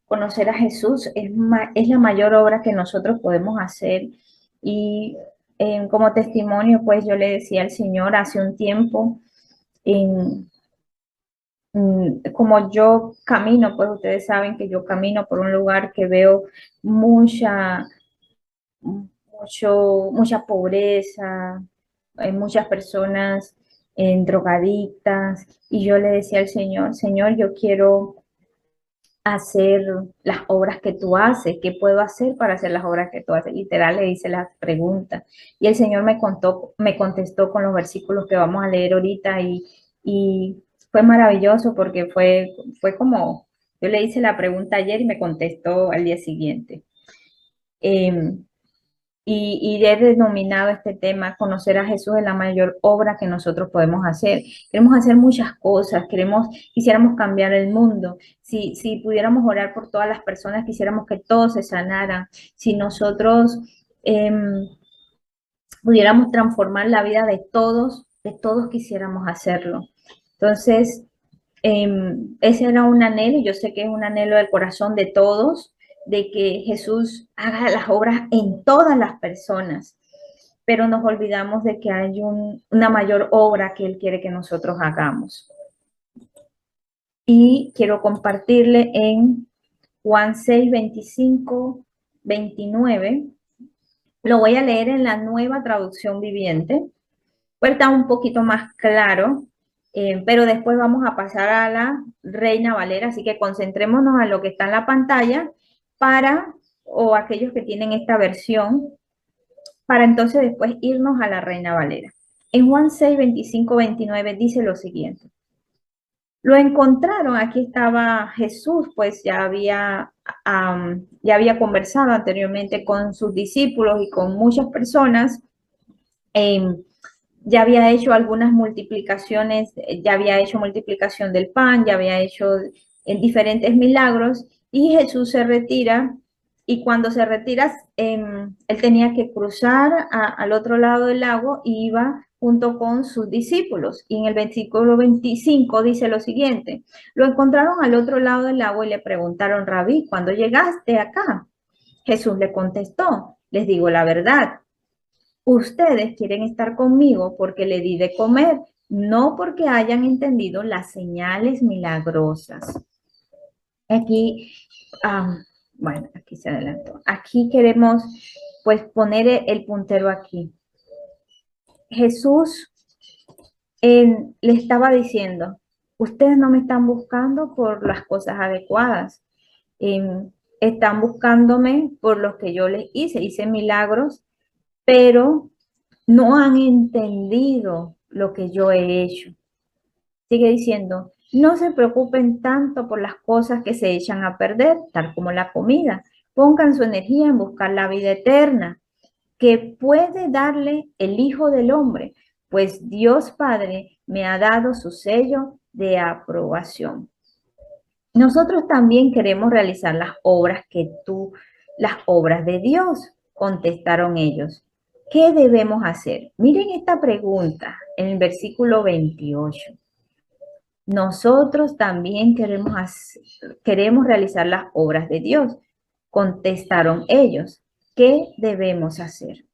conocer a Jesús es la mayor obra que nosotros podemos hacer. Y como testimonio, pues yo le decía al Señor hace un tiempo, en, como yo camino, pues ustedes saben que yo camino por un lugar que veo mucha, mucha pobreza, hay muchas personas drogadictas, y yo le decía al Señor, Señor, yo quiero hacer las obras que tú haces, ¿qué puedo hacer para hacer las obras que tú haces? Literal le hice las preguntas y el Señor me contestó con los versículos que vamos a leer ahorita, y fue maravilloso porque fue como, yo le hice la pregunta ayer y me contestó al día siguiente. Eh, y he denominado este tema, conocer a Jesús es la mayor obra que nosotros podemos hacer. Queremos hacer muchas cosas, quisiéramos cambiar el mundo. Si pudiéramos orar por todas las personas, quisiéramos que todos se sanaran. Si nosotros eh, pudiéramos transformar la vida de todos quisiéramos hacerlo. Entonces, ese era un anhelo, yo sé que es un anhelo del corazón de todos, de que Jesús haga las obras en todas las personas, pero nos olvidamos de que hay una mayor obra que Él quiere que nosotros hagamos. Y quiero compartirle en Juan 6, 25, 29. Lo voy a leer en la Nueva Traducción Viviente, pues está un poquito más claro, pero después vamos a pasar a la Reina Valera, así que concentrémonos a lo que está en la pantalla o aquellos que tienen esta versión, para entonces después irnos a la Reina Valera. En Juan 6, 25, 29 dice lo siguiente. Lo encontraron, aquí estaba Jesús, pues ya había conversado anteriormente con sus discípulos y con muchas personas. Eh, ya había hecho algunas multiplicaciones, ya había hecho multiplicación del pan, ya había hecho diferentes milagros, y Jesús se retira, y cuando se retira, él tenía que cruzar al otro lado del lago y iba junto con sus discípulos. Y en el versículo 25 dice lo siguiente, lo encontraron al otro lado del lago y le preguntaron, Rabí, ¿cuándo llegaste acá? Jesús le contestó, les digo la verdad, ustedes quieren estar conmigo porque le di de comer, no porque hayan entendido las señales milagrosas. Aquí, um, bueno, aquí se adelantó. Aquí queremos, pues, poner el puntero aquí. Jesús le estaba diciendo, ustedes no me están buscando por las cosas adecuadas, eh, están buscándome por los que yo les hice milagros, pero no han entendido lo que yo he hecho. Sigue diciendo, no se preocupen tanto por las cosas que se echan a perder, tal como la comida. Pongan su energía en buscar la vida eterna, que puede darle el Hijo del Hombre, pues Dios Padre me ha dado su sello de aprobación. Nosotros también queremos realizar las obras de Dios, contestaron ellos. ¿Qué debemos hacer? Miren esta pregunta en el versículo 28. Nosotros también queremos realizar las obras de Dios, contestaron ellos. ¿Qué debemos hacer?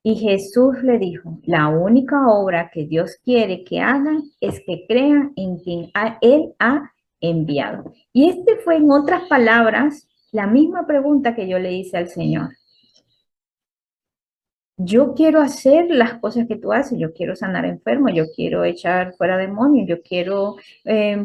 Y Jesús le dijo, la única obra que Dios quiere que hagan es que crean en quien Él ha enviado. Y este fue, en otras palabras, la misma pregunta que yo le hice al Señor. Yo quiero hacer las cosas que tú haces, yo quiero sanar enfermos, yo quiero echar fuera demonios, yo quiero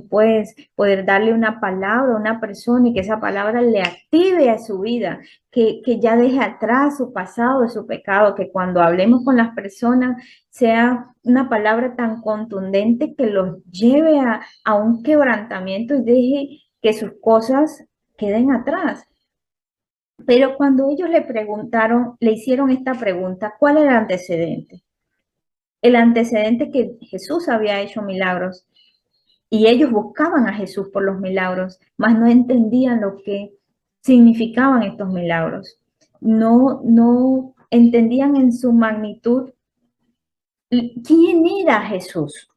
pues poder darle una palabra a una persona y que esa palabra le active a su vida, que ya deje atrás su pasado, su pecado, que cuando hablemos con las personas sea una palabra tan contundente que los lleve a un quebrantamiento y deje que sus cosas queden atrás. Pero cuando ellos le preguntaron, le hicieron esta pregunta, ¿cuál era el antecedente? El antecedente que Jesús había hecho milagros y ellos buscaban a Jesús por los milagros, mas no entendían lo que significaban estos milagros. No entendían en su magnitud quién era Jesús.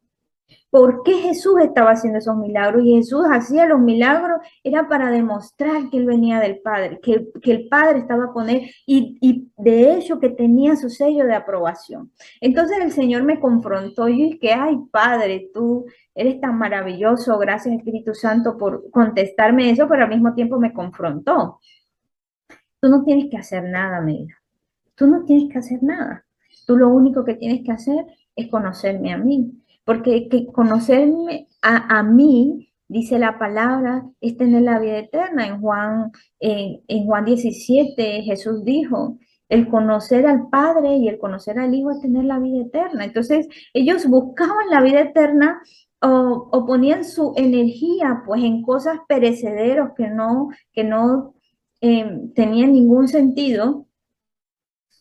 ¿Por qué Jesús estaba haciendo esos milagros? Y Jesús hacía los milagros, era para demostrar que Él venía del Padre, que el Padre estaba con Él y de hecho que tenía su sello de aprobación. Entonces el Señor me confrontó y dije, ay Padre, tú eres tan maravilloso, gracias Espíritu Santo por contestarme eso, pero al mismo tiempo me confrontó. Tú no tienes que hacer nada, me dijo. Tú no tienes que hacer nada. Tú lo único que tienes que hacer es conocerme a mí. Porque que conocerme a mí, dice la palabra, es tener la vida eterna. En Juan 17 Jesús dijo, el conocer al Padre y el conocer al Hijo es tener la vida eterna. Entonces, ellos buscaban la vida eterna o ponían su energía pues en cosas perecederos que no tenían ningún sentido,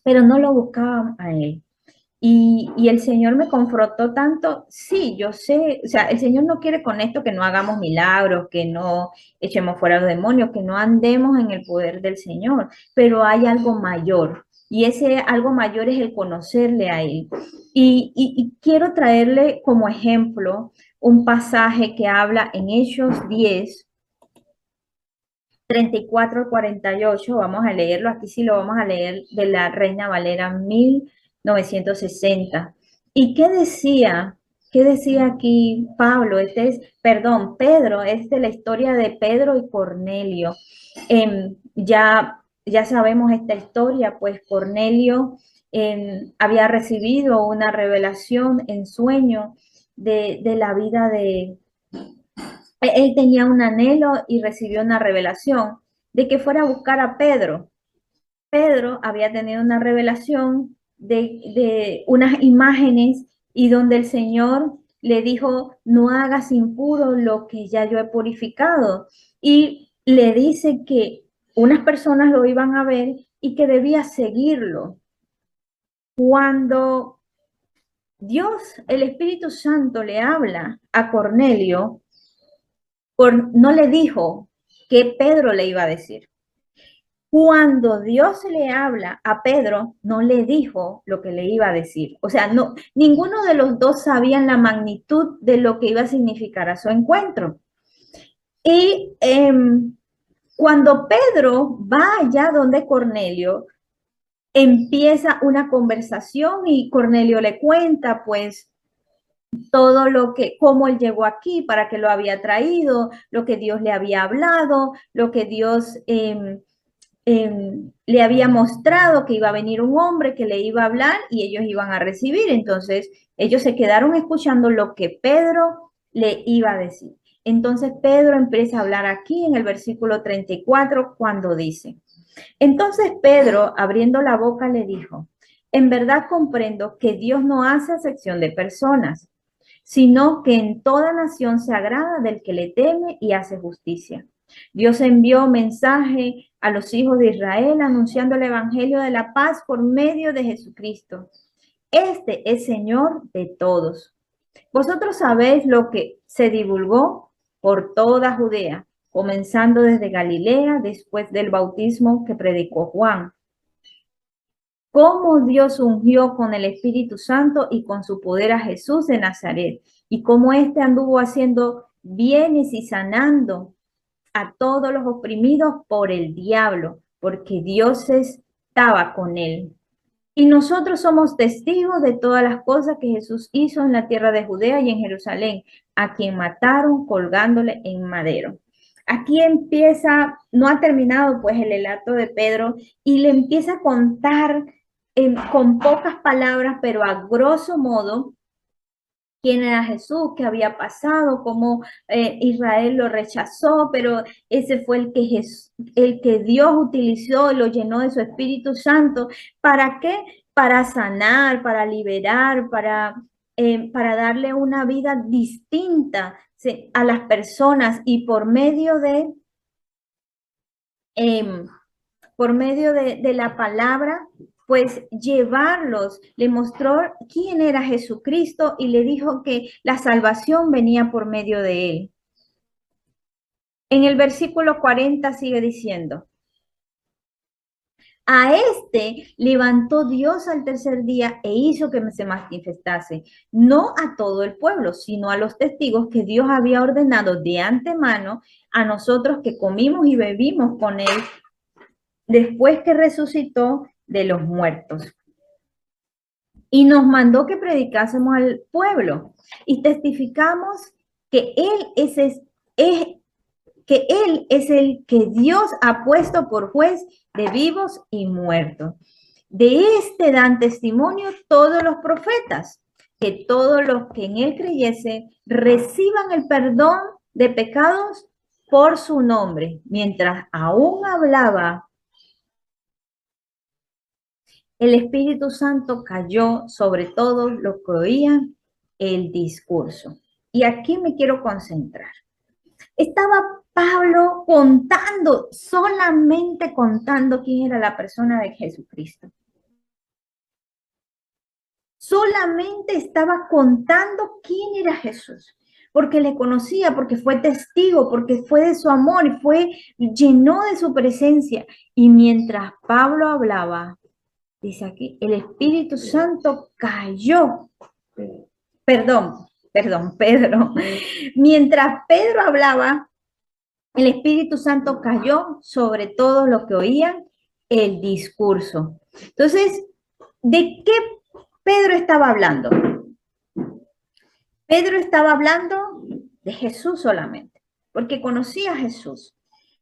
pero no lo buscaban a Él. Y el Señor me confrontó tanto, sí, yo sé, o sea, el Señor no quiere con esto que no hagamos milagros, que no echemos fuera a los demonios, que no andemos en el poder del Señor, pero hay algo mayor, y ese algo mayor es el conocerle a Él. Y quiero traerle como ejemplo un pasaje que habla en Hechos 10, 34 al 48, vamos a leerlo, aquí sí lo vamos a leer de la Reina Valera 1960. ¿Y qué decía? ¿Qué decía aquí Pablo? Pedro, es de la historia de Pedro y Cornelio. Ya sabemos esta historia, pues Cornelio había recibido una revelación en sueño de la vida de, él tenía un anhelo y recibió una revelación de que fuera a buscar a Pedro. Pedro había tenido una revelación de unas imágenes y donde el Señor le dijo, no hagas impuro lo que ya yo he purificado. Y le dice que unas personas lo iban a ver y que debía seguirlo. Cuando Dios, el Espíritu Santo, le habla a Cornelio, no le dijo que Pedro le iba a decir. Cuando Dios le habla a Pedro, no le dijo lo que le iba a decir. O sea, no, ninguno de los dos sabían la magnitud de lo que iba a significar a su encuentro. Y cuando Pedro va allá donde Cornelio, empieza una conversación y Cornelio le cuenta, pues, todo lo que, cómo él llegó aquí, para qué lo había traído, lo que Dios le había hablado, lo que Dios le había mostrado que iba a venir un hombre que le iba a hablar y ellos iban a recibir. Entonces, ellos se quedaron escuchando lo que Pedro le iba a decir. Entonces, Pedro empieza a hablar aquí en el versículo 34 cuando dice, entonces Pedro, abriendo la boca, le dijo, en verdad comprendo que Dios no hace acepción de personas, sino que en toda nación se agrada del que le teme y hace justicia. Dios envió mensaje a los hijos de Israel anunciando el evangelio de la paz por medio de Jesucristo. Este es Señor de todos. Vosotros sabéis lo que se divulgó por toda Judea, comenzando desde Galilea después del bautismo que predicó Juan, cómo Dios ungió con el Espíritu Santo y con su poder a Jesús de Nazaret, y cómo éste anduvo haciendo bienes y sanando a todos los oprimidos por el diablo, porque Dios estaba con él. Y nosotros somos testigos de todas las cosas que Jesús hizo en la tierra de Judea y en Jerusalén, a quien mataron colgándole en madero. Aquí empieza, no ha terminado pues el relato de Pedro y le empieza a contar con pocas palabras, pero a grosso modo, quién era Jesús, qué había pasado, cómo Israel lo rechazó, pero ese fue el que Dios utilizó y lo llenó de su Espíritu Santo. ¿Para qué? Para sanar, para liberar, para darle una vida distinta, ¿sí?, a las personas y em, por medio de la palabra, pues llevarlos, le mostró quién era Jesucristo y le dijo que la salvación venía por medio de él. En el versículo 40 sigue diciendo, A este levantó Dios al tercer día e hizo que se manifestase, no a todo el pueblo, sino a los testigos que Dios había ordenado de antemano a nosotros que comimos y bebimos con él después que resucitó de los muertos. Y nos mandó que predicásemos al pueblo y testificamos que que Él es el que Dios ha puesto por juez de vivos y muertos. De este dan testimonio todos los profetas, que todos los que en Él creyesen reciban el perdón de pecados por su nombre. Mientras aún hablaba, el Espíritu Santo cayó sobre todos los que oían el discurso. Y aquí me quiero concentrar. Estaba Pablo contando, solamente contando quién era la persona de Jesucristo. Solamente estaba contando quién era Jesús, porque le conocía, porque fue testigo, porque fue de su amor y fue llenó de su presencia. Y mientras Pablo hablaba, dice aquí, el Espíritu Santo cayó. Pedro. Mientras Pedro hablaba, el Espíritu Santo cayó sobre todos los que oían el discurso. Entonces, ¿de qué Pedro estaba hablando? Pedro estaba hablando de Jesús solamente, porque conocía a Jesús.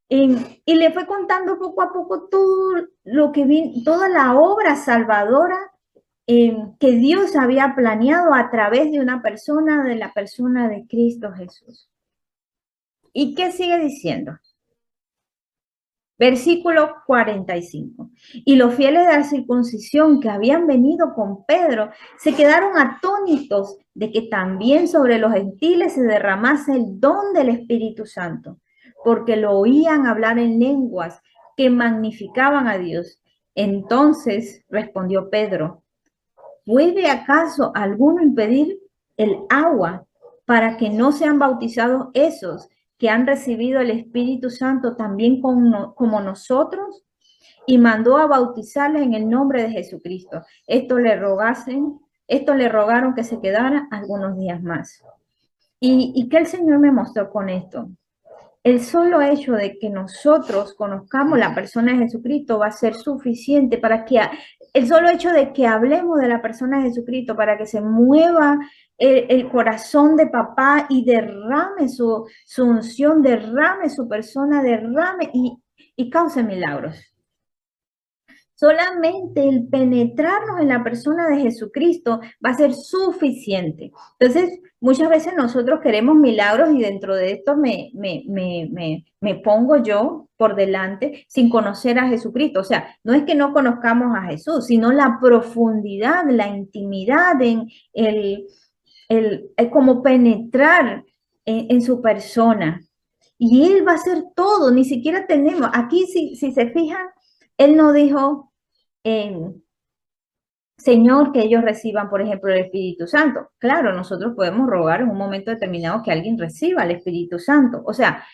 Y le fue contando poco a poco todo lo que vi, toda la obra salvadora que Dios había planeado a través de una persona, de la persona de Cristo Jesús. ¿Y qué sigue diciendo? Versículo 45. Y los fieles de la circuncisión que habían venido con Pedro se quedaron atónitos de que también sobre los gentiles se derramase el don del Espíritu Santo, porque lo oían hablar en lenguas que magnificaban a Dios. Entonces respondió Pedro, ¿puede acaso alguno impedir el agua para que no sean bautizados esos que han recibido el Espíritu Santo también como nosotros? Y mandó a bautizarles en el nombre de Jesucristo. Esto le rogaron que se quedara algunos días más. ¿Y qué el Señor me mostró con esto? El solo hecho de que nosotros conozcamos la persona de Jesucristo va a ser suficiente para que el solo hecho de que hablemos de la persona de Jesucristo para que se mueva el corazón de papá y derrame su unción, derrame su persona, derrame y cause milagros. Solamente el penetrarnos en la persona de Jesucristo va a ser suficiente. Entonces, muchas veces nosotros queremos milagros y dentro de esto me pongo yo por delante sin conocer a Jesucristo. O sea, no es que no conozcamos a Jesús, sino la profundidad, la intimidad en el como penetrar en su persona. Y Él va a hacer todo, ni siquiera tenemos. Aquí, si se fijan, Él no dijo Señor, que ellos reciban, por ejemplo, el Espíritu Santo. Claro, nosotros podemos rogar en un momento determinado que alguien reciba el Espíritu Santo. O sea,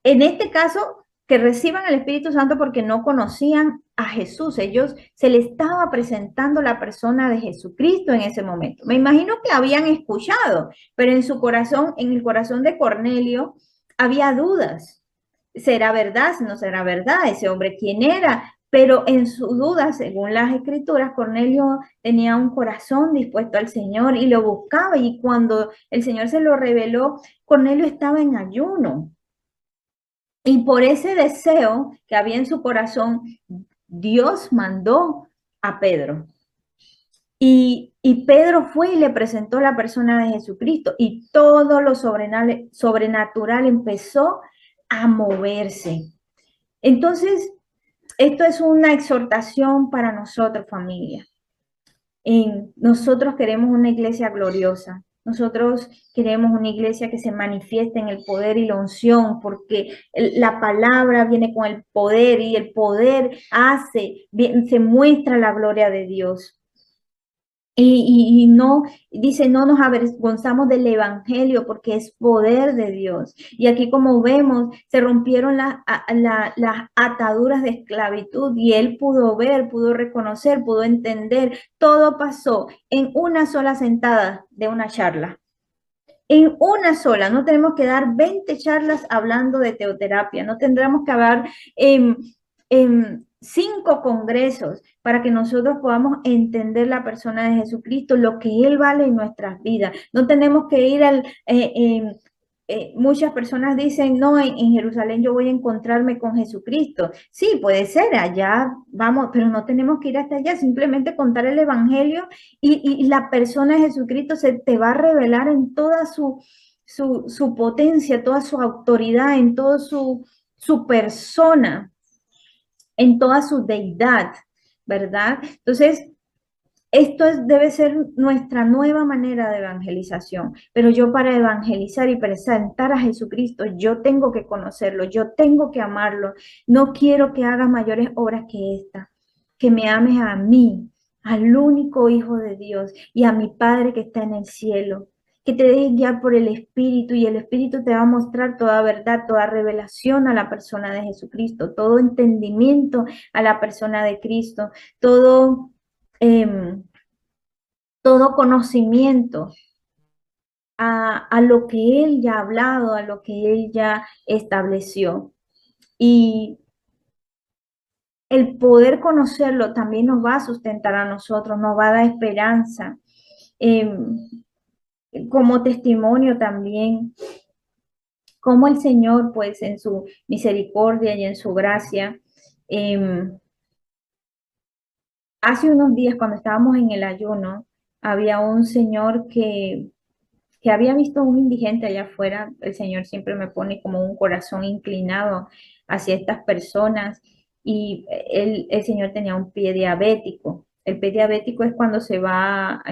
en este caso, que reciban el Espíritu Santo porque no conocían a Jesús. Ellos se les estaba presentando la persona de Jesucristo en ese momento. Me imagino que habían escuchado, pero en su corazón, en el corazón de Cornelio, había dudas. ¿Será verdad? ¿No será verdad? ¿Ese hombre quién era? Pero en su duda, según las escrituras, Cornelio tenía un corazón dispuesto al Señor y lo buscaba. Y cuando el Señor se lo reveló, Cornelio estaba en ayuno. Y por ese deseo que había en su corazón, Dios mandó a Pedro. Y Pedro fue y le presentó la persona de Jesucristo y todo lo sobrenatural empezó a moverse. Entonces, esto es una exhortación para nosotros, familia. Nosotros queremos una iglesia gloriosa. Nosotros queremos una iglesia que se manifieste en el poder y la unción, porque la palabra viene con el poder y el poder se muestra la gloria de Dios. Y no, dice, no nos avergonzamos del evangelio porque es poder de Dios. Y aquí como vemos, se rompieron las ataduras de esclavitud y él pudo ver, pudo reconocer, pudo entender. Todo pasó en una sola sentada de una charla. En una sola, no tenemos que dar 20 charlas hablando de teoterapia, no tendremos que hablar en 5 congresos para que nosotros podamos entender la persona de Jesucristo, lo que Él vale en nuestras vidas. No tenemos que ir muchas personas dicen, no, en Jerusalén yo voy a encontrarme con Jesucristo. Sí, puede ser, allá vamos, pero no tenemos que ir hasta allá, simplemente contar el Evangelio y la persona de Jesucristo se te va a revelar en toda su potencia, toda su autoridad, en toda su persona, en toda su deidad, ¿verdad? Entonces, debe ser nuestra nueva manera de evangelización, pero yo para evangelizar y presentar a Jesucristo, yo tengo que conocerlo, yo tengo que amarlo, no quiero que hagas mayores obras que esta, que me ames a mí, al único Hijo de Dios y a mi Padre que está en el cielo, que te dejes guiar por el Espíritu y el Espíritu te va a mostrar toda verdad, toda revelación a la persona de Jesucristo, todo entendimiento a la persona de Cristo, todo... Eh, todo conocimiento a lo que Él ya ha hablado, a lo que Él ya estableció. Y el poder conocerlo también nos va a sustentar a nosotros, nos va a dar esperanza. Eh, Como testimonio también, como el Señor, pues en su misericordia y en su gracia, eh, hace unos días cuando estábamos en el ayuno, había un señor que había visto un indigente allá afuera. El Señor siempre me pone como un corazón inclinado hacia estas personas y el Señor tenía un pie diabético. El pie diabético es cuando se va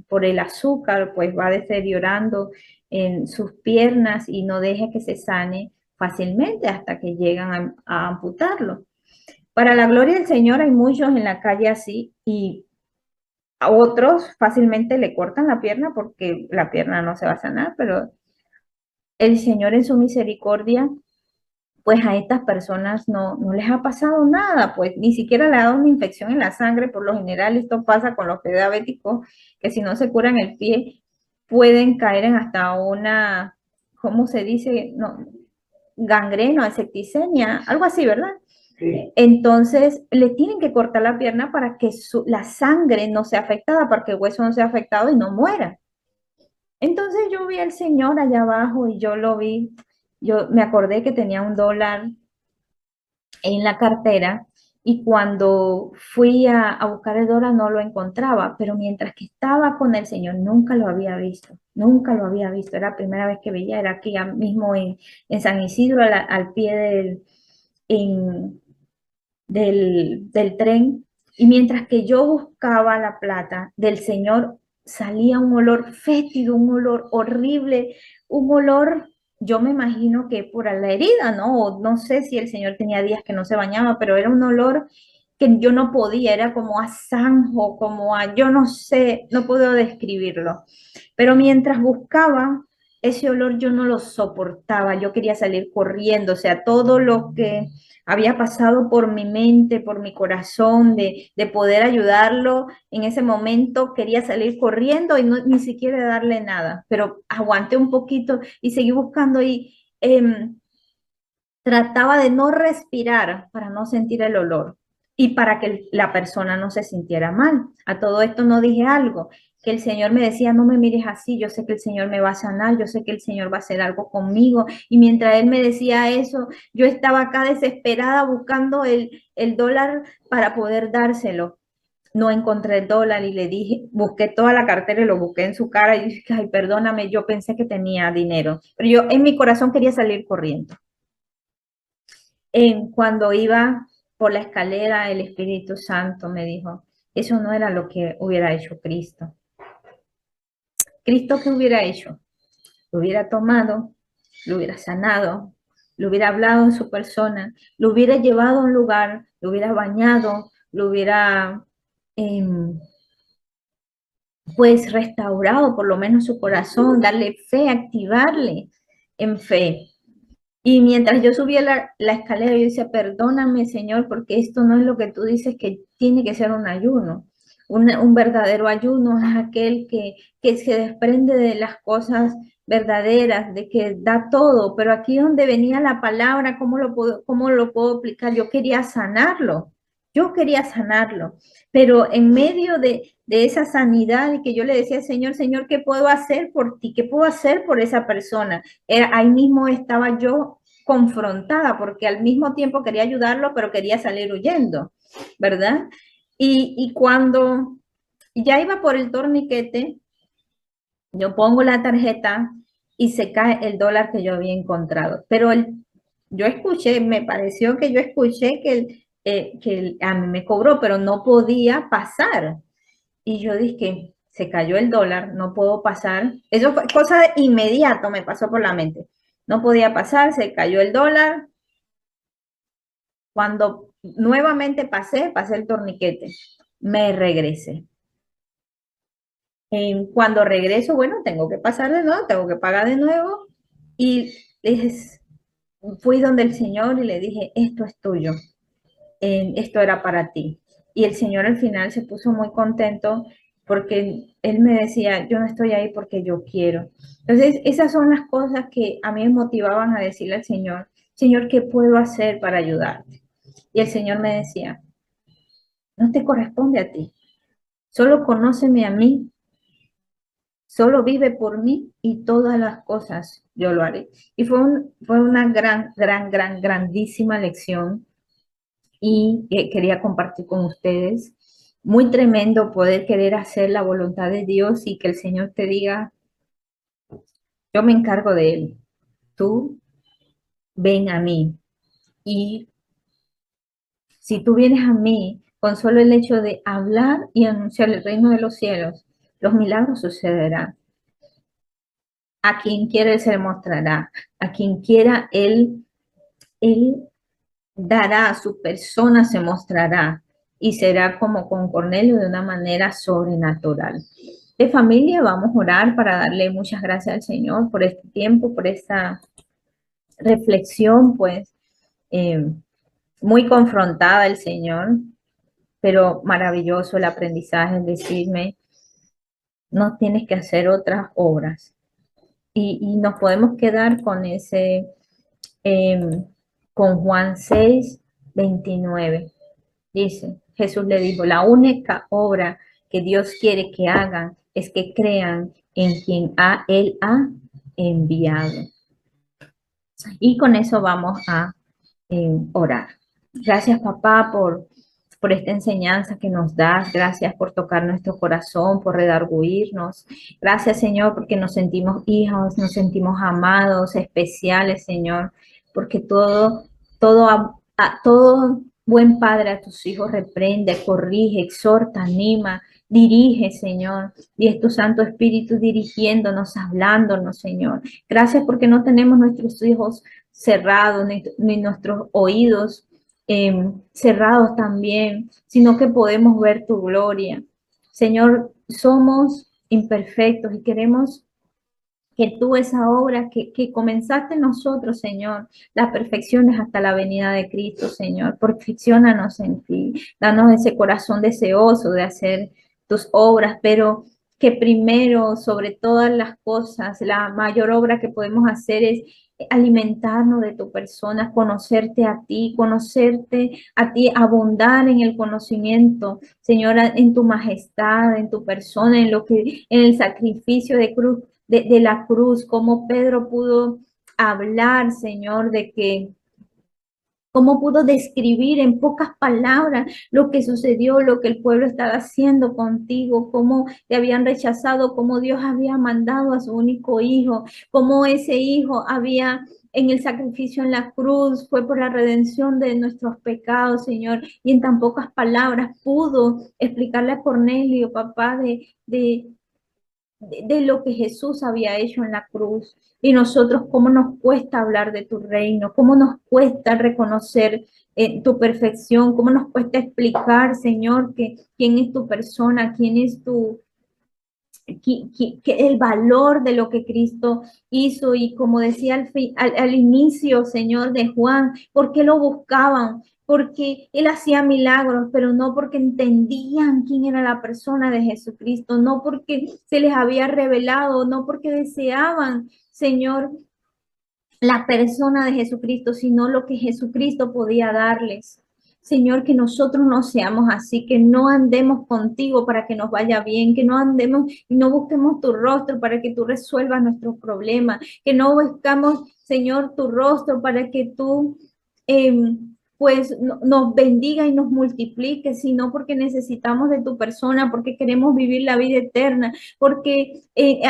por el azúcar, pues va deteriorando en sus piernas y no deja que se sane fácilmente hasta que llegan a amputarlo. Para la gloria del Señor hay muchos en la calle así y a otros fácilmente le cortan la pierna porque la pierna no se va a sanar, pero el Señor en su misericordia, pues a estas personas no les ha pasado nada, pues ni siquiera le ha dado una infección en la sangre. Por lo general esto pasa con los diabéticos, que si no se curan el pie, pueden caer en hasta una, ¿cómo se dice? No, gangreno, septicemia, algo así, ¿verdad? Sí. Entonces, le tienen que cortar la pierna para que la sangre no sea afectada, para que el hueso no sea afectado y no muera. Entonces yo vi al Señor allá abajo y yo lo vi, yo me acordé que tenía $1 en la cartera y cuando fui a buscar el dólar no lo encontraba, pero mientras que estaba con el Señor nunca lo había visto, nunca lo había visto, era la primera vez que veía, era aquí mismo en San Isidro, al pie en- del tren, y mientras que yo buscaba la plata del Señor, salía un olor fétido, un olor horrible, un olor, yo me imagino que por la herida, ¿no? O no sé si el Señor tenía días que no se bañaba, pero era un olor que yo no podía, era como a zanjo, como a, yo no sé, no puedo describirlo. Pero mientras buscaba ese olor, yo no lo soportaba, yo quería salir corriendo, o sea, todo lo que había pasado por mi mente, por mi corazón, de poder ayudarlo en ese momento, quería salir corriendo y ni siquiera darle nada, pero aguanté un poquito y seguí buscando y trataba de no respirar para no sentir el olor y para que la persona no se sintiera mal. A todo esto no dije algo, que el Señor me decía, no me mires así, yo sé que el Señor me va a sanar, yo sé que el Señor va a hacer algo conmigo. Y mientras Él me decía eso, yo estaba acá desesperada buscando el dólar para poder dárselo. No encontré el dólar y le dije, busqué toda la cartera y lo busqué en su cara y dije, ay, perdóname, yo pensé que tenía dinero, pero yo en mi corazón quería salir corriendo. Cuando iba por la escalera, el Espíritu Santo me dijo, eso no era lo que hubiera hecho Cristo. ¿Cristo qué hubiera hecho? Lo hubiera tomado, lo hubiera sanado, lo hubiera hablado en su persona, lo hubiera llevado a un lugar, lo hubiera bañado, lo hubiera eh, pues restaurado por lo menos su corazón, darle fe, activarle en fe. Y mientras yo subía la escalera, yo decía, perdóname, Señor, porque esto no es lo que tú dices que tiene que ser un ayuno. Un verdadero ayuno es aquel que se desprende de las cosas verdaderas, de que da todo. Pero aquí donde venía la palabra, cómo lo puedo aplicar? Yo quería sanarlo, pero en medio de esa sanidad y que yo le decía, Señor, Señor, ¿qué puedo hacer por ti? ¿Qué puedo hacer por esa persona? Ahí mismo estaba yo confrontada porque al mismo tiempo quería ayudarlo, pero quería salir huyendo, ¿verdad? Y cuando ya iba por el torniquete, yo pongo la tarjeta y se cae el dólar que yo había encontrado. Pero yo escuché, me pareció que yo escuché a mí me cobró, pero no podía pasar. Y yo dije, se cayó el dólar, no puedo pasar. Eso fue cosa de inmediato, me pasó por la mente. No podía pasar, se cayó el dólar. Cuando nuevamente pasé el torniquete, me regresé. Cuando regreso, bueno, tengo que pasar de nuevo, tengo que pagar de nuevo. Y les, fui donde el Señor y le dije, esto es tuyo, esto era para ti. Y el Señor al final se puso muy contento porque Él me decía, yo no estoy ahí porque yo quiero. Entonces, esas son las cosas que a mí me motivaban a decirle al Señor, Señor, ¿qué puedo hacer para ayudarte? Y el Señor me decía, no te corresponde a ti, solo conóceme a mí, solo vive por mí y todas las cosas yo lo haré. Y fue una grandísima lección y quería compartir con ustedes. Muy tremendo poder querer hacer la voluntad de Dios y que el Señor te diga, yo me encargo de él, tú ven a mí. Y si tú vienes a mí con solo el hecho de hablar y anunciar el reino de los cielos, los milagros sucederán. A quien quiera Él se le mostrará, a quien quiera Él dará, a su persona se mostrará y será como con Cornelio de una manera sobrenatural. De familia, vamos a orar para darle muchas gracias al Señor por este tiempo, por esta reflexión, pues eh, muy confrontada el Señor, pero maravilloso el aprendizaje, es decirme, no tienes que hacer otras obras. Y nos podemos quedar con eh, con Juan 6:29. Dice, Jesús le dijo, la única obra que Dios quiere que hagan es que crean en quien Él ha enviado. Y con eso vamos a orar. Gracias, papá, por esta enseñanza que nos das. Gracias por tocar nuestro corazón, por redarguirnos. Gracias, Señor, porque nos sentimos hijos, nos sentimos amados, especiales, Señor, porque todo buen padre a tus hijos reprende, corrige, exhorta, anima, dirige, Señor. Y es tu Santo Espíritu dirigiéndonos, hablándonos, Señor. Gracias porque no tenemos nuestros hijos cerrados, ni nuestros oídos cerrados también, sino que podemos ver tu gloria. Señor, somos imperfectos y queremos que tú esa obra que comenzaste en nosotros, Señor, la perfecciones hasta la venida de Cristo, Señor. Perfeccionanos en ti, danos ese corazón deseoso de hacer tus obras, pero que primero, sobre todas las cosas, la mayor obra que podemos hacer es alimentarnos de tu persona, conocerte a ti, abundar en el conocimiento, Señora, en tu majestad, en tu persona, en el sacrificio de la cruz, como Pedro pudo hablar, Señor, de que cómo pudo describir en pocas palabras lo que sucedió, lo que el pueblo estaba haciendo contigo, cómo te habían rechazado, cómo Dios había mandado a su único hijo, cómo ese hijo había en el sacrificio en la cruz, fue por la redención de nuestros pecados, Señor, y en tan pocas palabras pudo explicarle a Cornelio, papá, de lo que Jesús había hecho en la cruz. Y nosotros, cómo nos cuesta hablar de tu reino, cómo nos cuesta reconocer tu perfección, cómo nos cuesta explicar, Señor, que quién es tu persona, quién es que el valor de lo que Cristo hizo. Y como decía al inicio, Señor, de Juan, ¿por qué lo buscaban? Porque Él hacía milagros, pero no porque entendían quién era la persona de Jesucristo, no porque se les había revelado, no porque deseaban, Señor, la persona de Jesucristo, sino lo que Jesucristo podía darles. Señor, que nosotros no seamos así, que no andemos contigo para que nos vaya bien, que no andemos y no busquemos tu rostro para que tú resuelvas nuestros problemas, que no buscamos, Señor, tu rostro para que tú eh, pues nos bendiga y nos multiplique, sino porque necesitamos de tu persona, porque queremos vivir la vida eterna, porque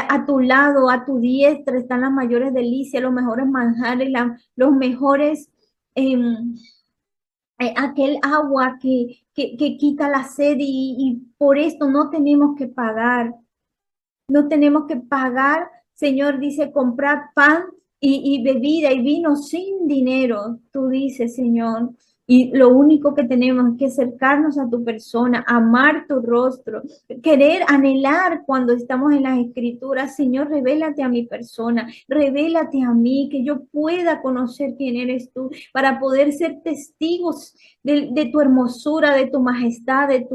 a tu lado, a tu diestra están las mayores delicias, los mejores manjares, los mejores, eh, aquel agua que quita la sed y por esto no tenemos que pagar, no tenemos que pagar, Señor, dice, comprar pan y bebida y vino sin dinero, tú dices, Señor. Y lo único que tenemos es que acercarnos a tu persona, amar tu rostro, querer, anhelar cuando estamos en las escrituras. Señor, revélate a mi persona, revélate a mí, que yo pueda conocer quién eres tú, para poder ser testigos de tu hermosura, de tu majestad, de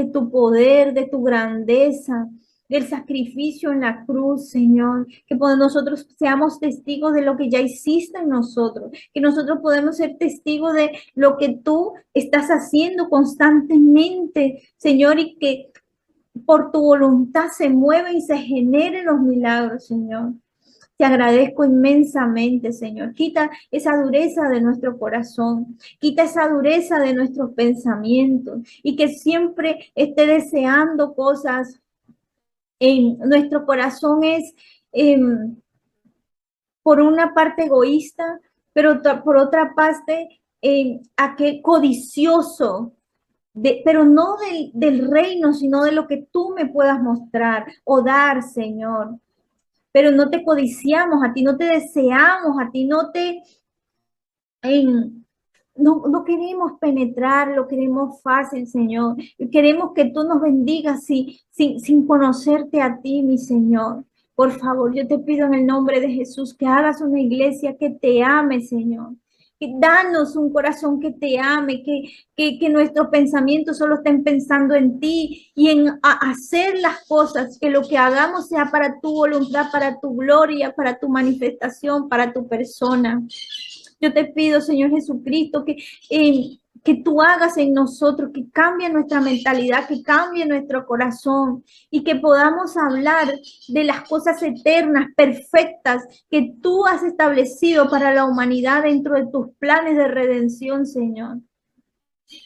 tu poder, de tu grandeza, del sacrificio en la cruz, Señor, que nosotros seamos testigos de lo que ya hiciste en nosotros, que nosotros podemos ser testigos de lo que tú estás haciendo constantemente, Señor, y que por tu voluntad se mueven y se generen los milagros, Señor. Te agradezco inmensamente, Señor. Quita esa dureza de nuestro corazón, quita esa dureza de nuestros pensamientos y que siempre esté deseando cosas en nuestro corazón es eh, por una parte egoísta, pero por otra parte aquel codicioso, pero no del reino, sino de lo que tú me puedas mostrar o dar, Señor. Pero no te codiciamos a ti, no te deseamos a ti, no queremos penetrar, lo queremos fácil, Señor. Queremos que tú nos bendigas sin conocerte a ti, mi Señor. Por favor, yo te pido en el nombre de Jesús que hagas una iglesia que te ame, Señor. Que danos un corazón que te ame, que nuestros pensamientos solo estén pensando en ti y en hacer las cosas, que lo que hagamos sea para tu voluntad, para tu gloria, para tu manifestación, para tu persona. Yo te pido, Señor Jesucristo, que tú hagas en nosotros, que cambie nuestra mentalidad, que cambie nuestro corazón y que podamos hablar de las cosas eternas, perfectas, que tú has establecido para la humanidad dentro de tus planes de redención, Señor.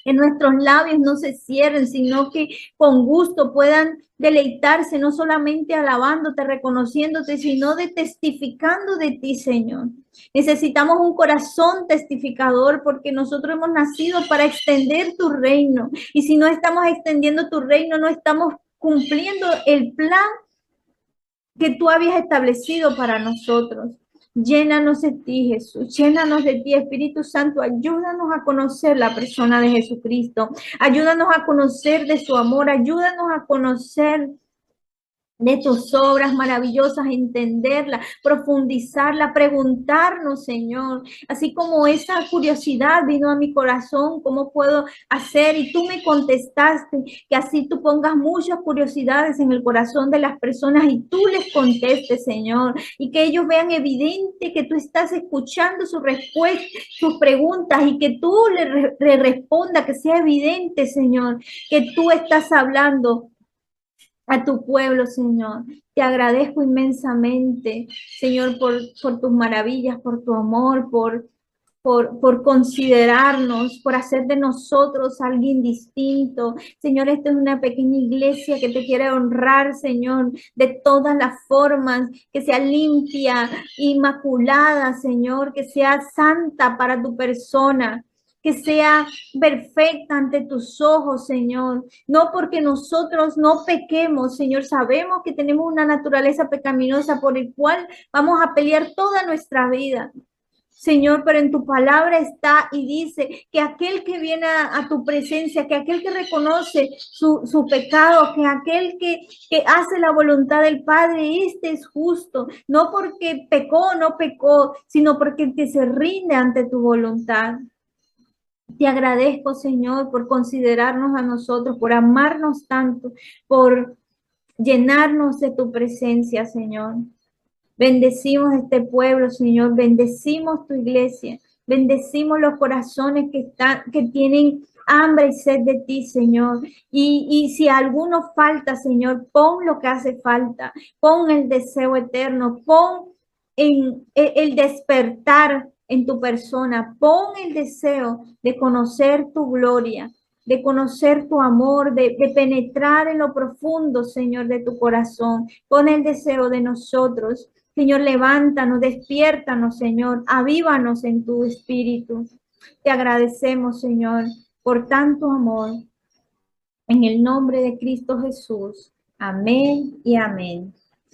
Que nuestros labios no se cierren, sino que con gusto puedan deleitarse, no solamente alabándote, reconociéndote, sino de testificando de ti, Señor. Necesitamos un corazón testificador porque nosotros hemos nacido para extender tu reino. Y si no estamos extendiendo tu reino, no estamos cumpliendo el plan que tú habías establecido para nosotros. Llénanos de ti, Jesús. Llénanos de ti, Espíritu Santo. Ayúdanos a conocer la persona de Jesucristo. Ayúdanos a conocer de su amor. Ayúdanos a conocer de tus obras maravillosas, entenderla, profundizarla, preguntarnos, Señor, así como esa curiosidad vino a mi corazón, ¿cómo puedo hacer? Y tú me contestaste, que así tú pongas muchas curiosidades en el corazón de las personas y tú les contestes, Señor, y que ellos vean evidente que tú estás escuchando su respuesta, sus preguntas y que tú le responda, que sea evidente, Señor, que tú estás hablando a tu pueblo, Señor. Te agradezco inmensamente, Señor, por tus maravillas, por tu amor, por considerarnos, por hacer de nosotros alguien distinto. Señor, esta es una pequeña iglesia que te quiere honrar, Señor, de todas las formas, que sea limpia, inmaculada, Señor, que sea santa para tu persona, que sea perfecta ante tus ojos, Señor. No porque nosotros no pequemos, Señor, sabemos que tenemos una naturaleza pecaminosa por el cual vamos a pelear toda nuestra vida. Señor, pero en tu palabra está y dice que aquel que viene a tu presencia, que aquel que reconoce su pecado, que aquel que hace la voluntad del Padre, este es justo, no porque pecó o no pecó, sino porque que se rinde ante tu voluntad. Te agradezco, Señor, por considerarnos a nosotros, por amarnos tanto, por llenarnos de tu presencia, Señor. Bendecimos este pueblo, Señor. Bendecimos tu iglesia. Bendecimos los corazones que tienen hambre y sed de ti, Señor. Y si a alguno falta, Señor, pon lo que hace falta. Pon el deseo eterno. Pon en el despertar en tu persona. Pon el deseo de conocer tu gloria, de conocer tu amor, de penetrar en lo profundo, Señor, de tu corazón. Pon el deseo de nosotros. Señor, levántanos, despiértanos, Señor, avívanos en tu espíritu. Te agradecemos, Señor, por tanto amor. En el nombre de Cristo Jesús. Amén y amén.